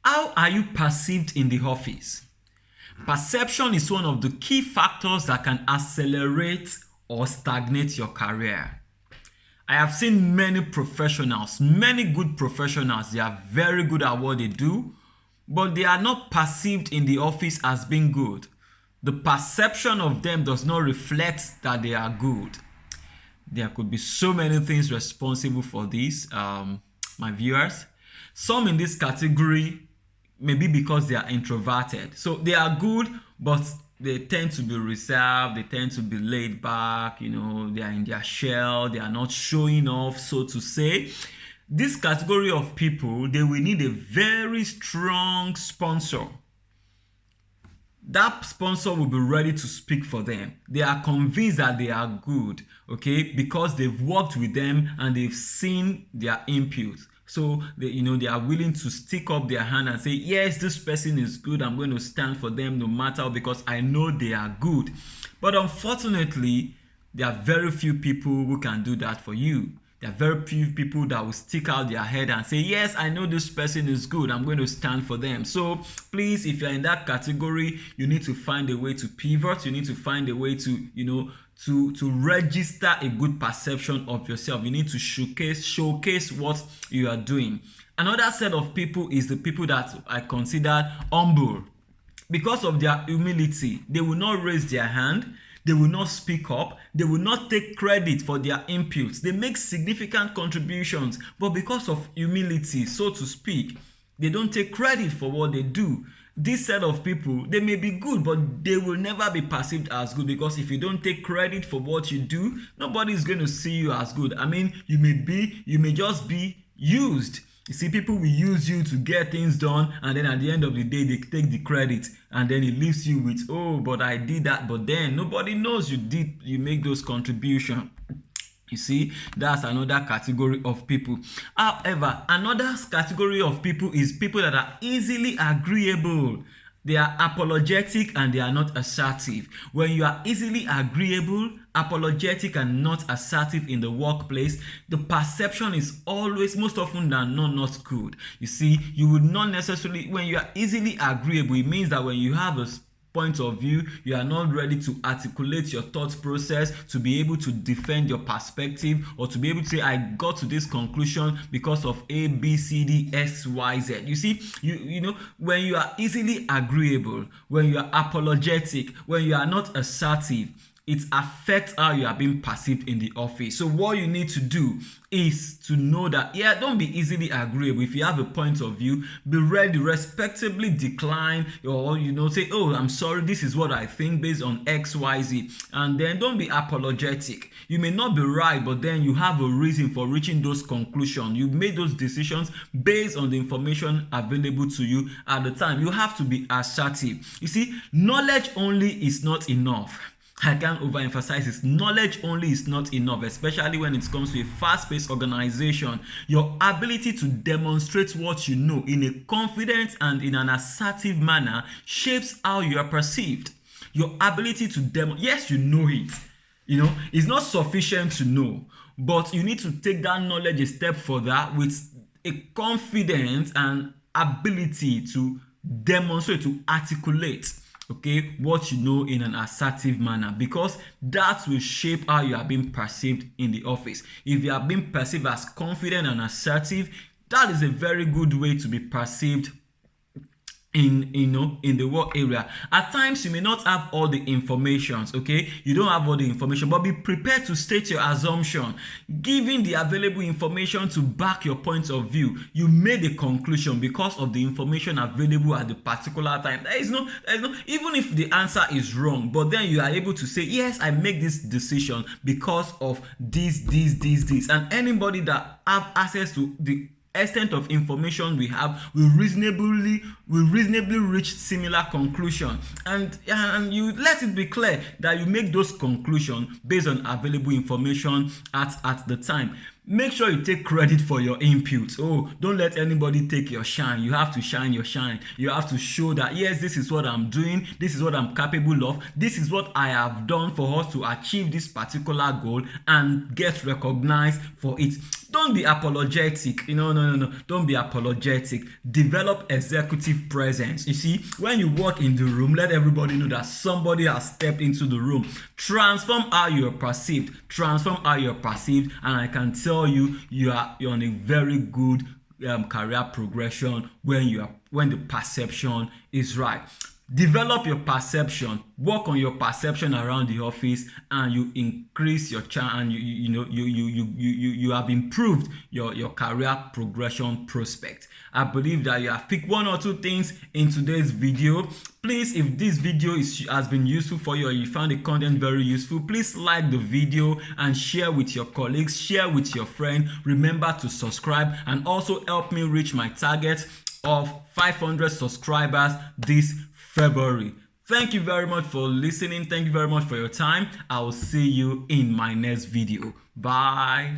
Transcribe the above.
How are you perceived in the office? Perception is one of the key factors that can accelerate or stagnate your career. I have seen many professionals, many good professionals, they are very good at what they do, but they are not perceived in the office as being good. The perception of them does not reflect that they are good. There could be so many things responsible for this, my viewers. Some in this category maybe because they are introverted. So they are good, but they tend to be reserved, they tend to be laid back, they are in their shell, they are not showing off, so to say. This category of people, they will need a very strong sponsor. That sponsor will be ready to speak for them. They are convinced that they are good, okay, because they've worked with them and they've seen their input. So they are willing to stick up their hand and say, yes, this person is good. I'm going to stand for them no matter, because I know they are good. But unfortunately, there are very few people who can do that for you. There are very few people that will stick out their head and say, yes, I know this person is good. I'm going to stand for them. So please, if you're in that category, you need to find a way to pivot. You need to find a way to, to register a good perception of yourself. You need to showcase what you are doing. Another set of people is the people that I consider humble. Because of their humility, they will not raise their hand. They will not speak up. They will not take credit for their inputs. They make significant contributions, but because of humility, so to speak, they don't take credit for what they do. This set of people, they may be good, but they will never be perceived as good, because if you don't take credit for what you do, nobody is going to see you as good. I mean, you may just be used. You see, people will use you to get things done, and then at the end of the day, they take the credit, and then it leaves you with, oh, but I did that, but then nobody knows you make those contributions. You see, that's another category of people. However, another category of people is people that are easily agreeable. They are apologetic and they are not assertive. When you are easily agreeable, apologetic and not assertive in the workplace, the perception is always, most often than not good. You see, you would not necessarily, when you are easily agreeable, it means that when you have a point of view, you are not ready to articulate your thought process, to be able to defend your perspective, or to be able to say, I got to this conclusion because of A, B, C, D, X, Y, Z. You see, you know, when you are easily agreeable, when you are apologetic, when you are not assertive, it affects how you are being perceived in the office. So what you need to do is to know that, don't be easily agreeable. If you have a point of view, be ready, respectably decline, or say, oh, I'm sorry, this is what I think based on X, Y, Z. And then don't be apologetic. You may not be right, but then you have a reason for reaching those conclusions. You made those decisions based on the information available to you at the time. You have to be assertive. You see, knowledge only is not enough. I can't overemphasize this. Knowledge only is not enough, especially when it comes to a fast-paced organization. Your ability to demonstrate what you know in a confident and in an assertive manner shapes how you are perceived. Your ability to yes, you know it. It's not sufficient to know, but you need to take that knowledge a step further with a confidence and ability to demonstrate, to articulate what you know in an assertive manner, because that will shape how you are being perceived in the office. If you are being perceived as confident and assertive, that is a very good way to be perceived in the work area. At times you may not have all the information, you don't have all the information, but be prepared to state your assumption, giving the available information to back your point of view. You made a conclusion because of the information available at the particular time. There is no even if the answer is wrong, but then you are able to say, yes, I make this decision because of this, and anybody that have access to the extent of information we have will reasonably reach similar conclusion, and you let it be clear that you make those conclusions based on available information at the time. Make sure you take credit for your inputs. Don't let anybody take your shine. You have to shine your shine. You have to show that, yes, this is what I'm doing, this is what I'm capable of, this is what I have done for us to achieve this particular goal, and get recognized for it. don't be apologetic. No. Don't be apologetic. Develop executive presence. You see, when you walk in the room, let everybody know that somebody has stepped into the room. Transform how you're perceived. And I can tell you, you're on a very good career progression when the perception is right. Develop your perception, work on your perception around the office, and you increase your chance, and you have improved your career progression prospect. I believe that you have picked one or two things in today's video. Please, if this video has been useful for you, or you found the content very useful, please like the video and share with your colleagues, share with your friend. Remember to subscribe, and also help me reach my target of 500 subscribers this February. Thank you very much for listening. Thank you very much for your time. I will see you in my next video. Bye.